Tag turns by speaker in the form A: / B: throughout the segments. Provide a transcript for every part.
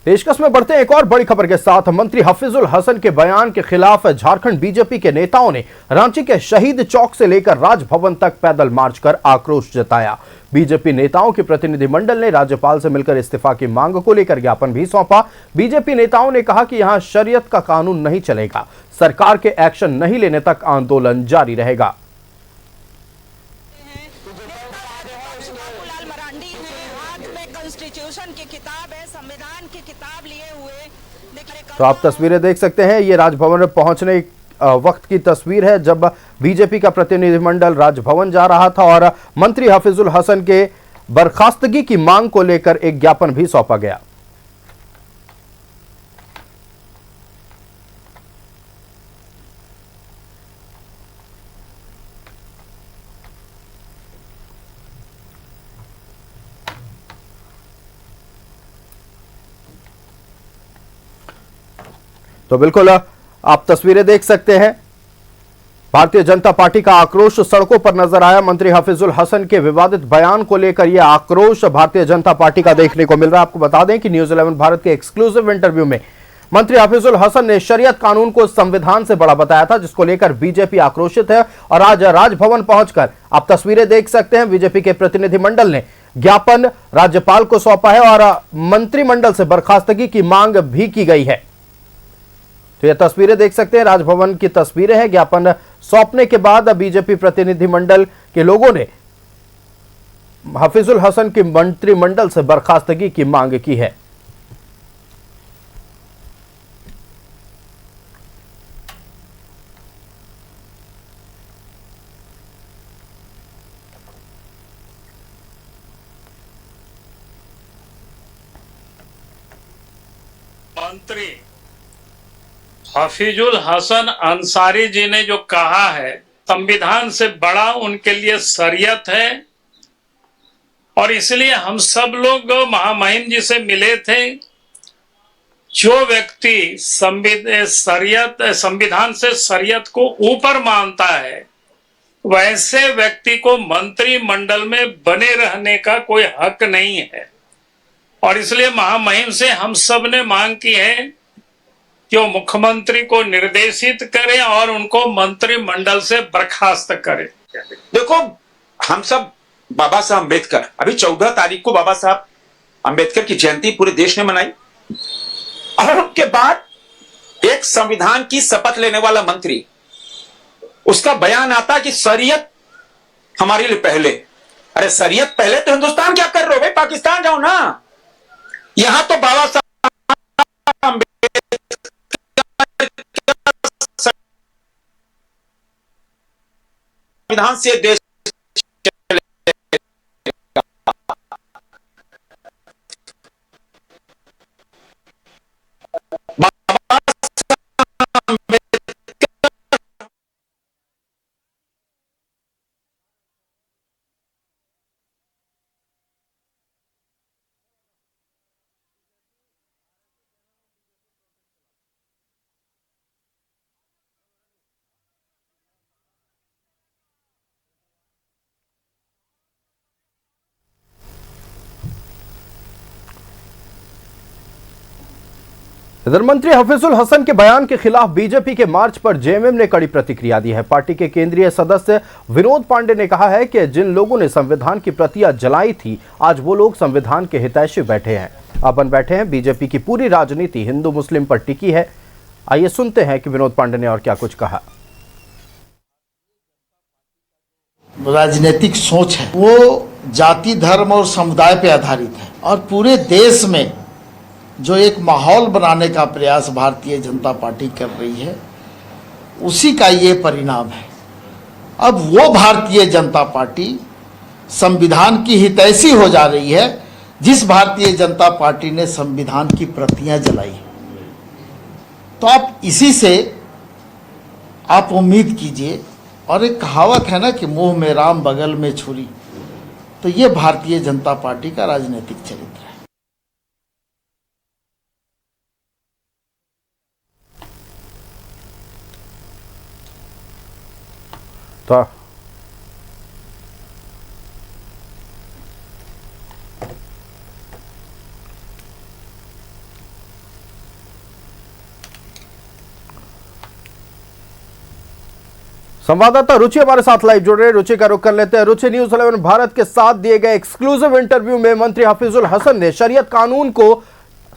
A: पेशकश में बढ़ते हैं एक और बड़ी खबर के साथ। मंत्री हफीजुल हसन के बयान के खिलाफ झारखंड बीजेपी के नेताओं ने रांची के शहीद चौक से लेकर राजभवन तक पैदल मार्च कर आक्रोश जताया। बीजेपी नेताओं के प्रतिनिधिमंडल ने राज्यपाल से मिलकर इस्तीफा की मांग को लेकर ज्ञापन भी सौंपा। बीजेपी नेताओं ने कहा कि यहां शरीयत का कानून नहीं चलेगा, सरकार के एक्शन नहीं लेने तक आंदोलन जारी रहेगा।
B: कॉन्स्टिट्यूशन की किताब है, संविधान की किताब लिए हुए।
A: तो आप तस्वीरें देख सकते हैं, ये राजभवन में पहुंचने वक्त की तस्वीर है जब बीजेपी का प्रतिनिधिमंडल राजभवन जा रहा था और मंत्री हफीजुल हसन के बर्खास्तगी की मांग को लेकर एक ज्ञापन भी सौंपा गया। तो बिल्कुल आप तस्वीरें देख सकते हैं, भारतीय जनता पार्टी का आक्रोश सड़कों पर नजर आया। मंत्री हफीजुल हसन के विवादित बयान को लेकर यह आक्रोश भारतीय जनता पार्टी का देखने को मिल रहा है। आपको बता दें कि न्यूज़ 11 भारत के एक्सक्लूसिव इंटरव्यू में मंत्री हफीजुल हसन ने शरीयत कानून को संविधान से बड़ा बताया था, जिसको लेकर बीजेपी आक्रोशित है और आज राजभवन पहुंचकर आप तस्वीरें देख सकते हैं, बीजेपी के प्रतिनिधिमंडल ने ज्ञापन राज्यपाल को सौंपा है और मंत्रिमंडल से बर्खास्तगी की मांग भी की गई है। तो ये तस्वीरें देख सकते हैं, राजभवन की तस्वीरें हैं। ज्ञापन सौंपने के बाद बीजेपी प्रतिनिधिमंडल के लोगों ने हफीजुल हसन की मंत्रिमंडल से बर्खास्तगी की मांग की है।
C: मंत्री हफीजुल हसन अंसारी जी ने जो कहा है, संविधान से बड़ा उनके लिए शरीयत है और इसलिए हम सब लोग महामहिम जी से मिले थे। जो व्यक्ति संविधान से शरीयत को ऊपर मानता है, वैसे व्यक्ति को मंत्रिमंडल में बने रहने का कोई हक नहीं है और इसलिए महामहिम से हम सब ने मांग की है कि वो मुख्यमंत्री को निर्देशित करे और उनको मंत्रिमंडल से बर्खास्त करे।
D: देखो, हम सब बाबा साहब अम्बेडकर, अभी 14 तारीख को बाबा साहब अम्बेडकर की जयंती पूरे देश ने मनाई और उसके बाद एक संविधान की शपथ लेने वाला मंत्री, उसका बयान आता कि शरीयत हमारे लिए पहले। अरे शरीयत पहले तो हिंदुस्तान क्या कर रहे हो भाई, पाकिस्तान जाओ ना। यहां तो बाबा साहब संविधान से देश
A: इधर मंत्री हफीजुल हसन के बयान के खिलाफ बीजेपी के मार्च पर जेएमएम ने कड़ी प्रतिक्रिया दी है। पार्टी के केंद्रीय सदस्य विनोद पांडे ने कहा है कि जिन लोगों ने संविधान की प्रतियां जलाई थी, आज वो लोग संविधान के हितैषी बैठे हैं, अपन बैठे हैं। बीजेपी की पूरी राजनीति हिंदू मुस्लिम पर टिकी है। आइए सुनते हैं कि विनोद पांडे ने और क्या कुछ कहा।
E: राजनीतिक सोच है वो जाति धर्म और समुदाय पर आधारित है और पूरे देश में जो एक माहौल बनाने का प्रयास भारतीय जनता पार्टी कर रही है, उसी का ये परिणाम है। अब वो भारतीय जनता पार्टी संविधान की हितैषी हो जा रही है जिस भारतीय जनता पार्टी ने संविधान की प्रतियां जलाई। तो आप इसी से आप उम्मीद कीजिए। और एक कहावत है ना कि मुंह में राम बगल में छुरी, तो ये भारतीय जनता पार्टी का राजनीतिक चरित्र है।
A: तो संवाददाता रुचि हमारे साथ लाइव जुड़ रहे हैं। रुचि का रुख कर लेते हैं। रुचि, न्यूज़ 11 भारत के साथ दिए गए एक्सक्लूसिव इंटरव्यू में मंत्री हफीजुल हसन ने शरीयत कानून को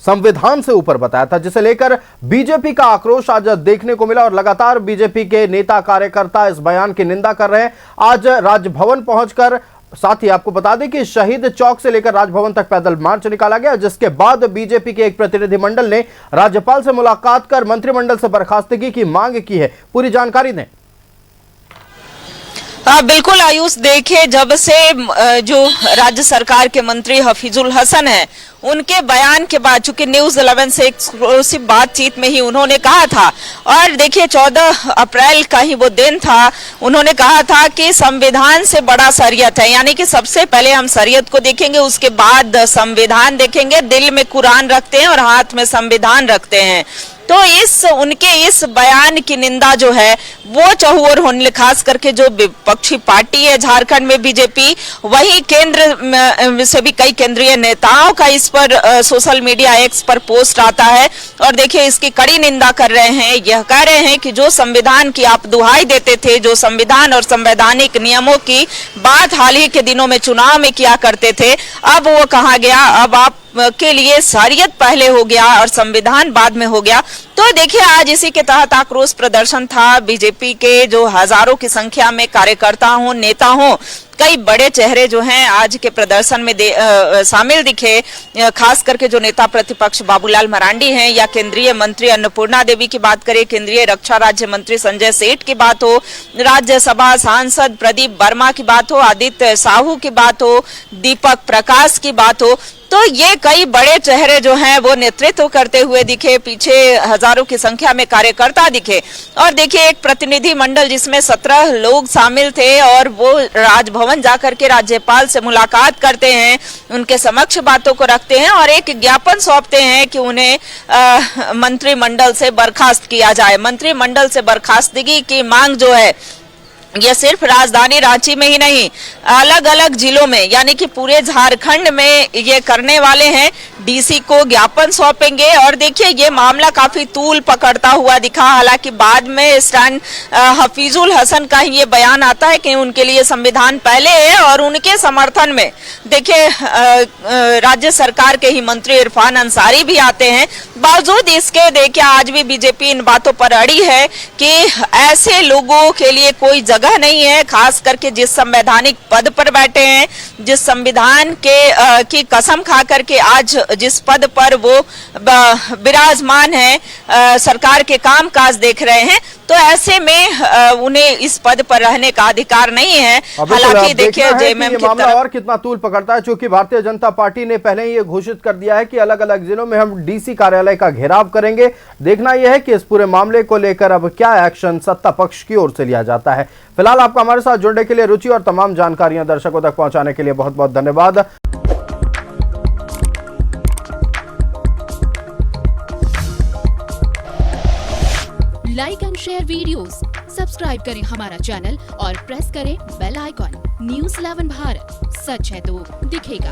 A: संविधान से ऊपर बताया था, जिसे लेकर बीजेपी का आक्रोश आज देखने को मिला और लगातार बीजेपी के नेता कार्यकर्ता इस बयान की निंदा कर रहे हैं। आज राजभवन पहुंचकर, साथ ही आपको बता दें कि शहीद चौक से लेकर राजभवन तक पैदल मार्च निकाला गया, जिसके बाद बीजेपी के एक प्रतिनिधिमंडल ने राज्यपाल से मुलाकात कर मंत्रिमंडल से बर्खास्तगी की मांग की है। पूरी जानकारी दें।
B: बिल्कुल आयुष, देखिए जब से जो राज्य सरकार के मंत्री हफीजुल हसन है उनके बयान के बाद, चूंकि न्यूज़ 11 से एक्सक्लूसिव बातचीत में ही उन्होंने कहा था, और देखिए 14 अप्रैल का ही वो दिन था, उन्होंने कहा था कि संविधान से बड़ा शरीयत है, यानी कि सबसे पहले हम शरीयत को देखेंगे, उसके बाद संविधान देखेंगे। दिल में कुरान रखते हैं और हाथ में संविधान रखते हैं। तो उनके इस बयान की निंदा जो है वो चहुओर होने, खास करके जो विपक्षी पार्टी है झारखंड में बीजेपी, वही केंद्र से भी कई केंद्रीय नेताओं का इस पर सोशल मीडिया एक्स पर पोस्ट आता है और देखिए इसकी कड़ी निंदा कर रहे हैं। यह कह रहे हैं कि जो संविधान की आप दुहाई देते थे, जो संविधान और संवैधानिक नियमों की बात हाल ही के दिनों में चुनाव में किया करते थे, अब वो कहा गया, अब आप के लिए शरीयत पहले हो गया और संविधान बाद में हो गया। तो देखिए आज इसी के तहत आक्रोश प्रदर्शन था। बीजेपी के जो हजारों की संख्या में कार्यकर्ता हों, नेता हों, कई बड़े चेहरे जो हैं आज के प्रदर्शन में शामिल दिखे। खास करके जो नेता प्रतिपक्ष बाबूलाल मरांडी हैं, या केंद्रीय मंत्री अन्नपूर्णा देवी की बात करें, केंद्रीय रक्षा राज्य मंत्री संजय सेठ की बात हो, राज्यसभा सांसद प्रदीप वर्मा की बात हो, आदित्य साहू की बात हो, दीपक प्रकाश की बात हो, तो ये कई बड़े चेहरे जो हैं वो नेतृत्व करते हुए दिखे। पीछे हजारों की संख्या में कार्यकर्ता दिखे और देखिए एक प्रतिनिधि मंडल जिसमें 17 लोग शामिल थे और वो राजभवन जाकर के राज्यपाल से मुलाकात करते हैं, उनके समक्ष बातों को रखते हैं और एक ज्ञापन सौंपते हैं कि उन्हें मंत्रिमंडल से बर्खास्त किया जाए। मंत्रिमंडल से बर्खास्तगी की मांग जो है यह सिर्फ राजधानी रांची में ही नहीं, अलग अलग जिलों में, यानी कि पूरे झारखंड में ये करने वाले हैं। डीसी को ज्ञापन सौंपेंगे और देखिए ये मामला काफी तूल पकड़ता हुआ दिखा। हालांकि बाद में स्टैंड हफीजुल हसन का ही ये बयान आता है कि उनके लिए संविधान पहले है और उनके समर्थन में देखिए राज्य सरकार के ही मंत्री इरफान अंसारी भी आते हैं। बावजूद इसके देखिए आज भी बीजेपी इन बातों पर अड़ी है कि ऐसे लोगों के लिए कोई जगह नहीं है, खास करके जिस संवैधानिक पद पर बैठे हैं, जिस संविधान के की कसम खा करके आज जिस पद पर वो विराजमान है, सरकार के कामकाज देख रहे हैं, तो ऐसे में उन्हें इस पद पर रहने का अधिकार नहीं है। हालांकि देखिए जेएमएम की
A: मामला और कितना तूल पकड़ता है, क्योंकि भारतीय जनता पार्टी ने पहले ही ये घोषित कर दिया है कि अलग अलग जिलों में हम डीसी कार्यालय का घेराव करेंगे। देखना यह है कि इस पूरे मामले को लेकर अब क्या एक्शन सत्ता पक्ष की ओर से लिया जाता है। फिलहाल आपका हमारे साथ जुड़ने के लिए, रुचि, और तमाम जानकारियां दर्शकों तक पहुंचाने के लिए बहुत बहुत धन्यवाद।
F: Like and share videos, subscribe करें हमारा चैनल और प्रेस करें बेल आइकॉन। न्यूज़ 11 भारत, सच है तो दिखेगा।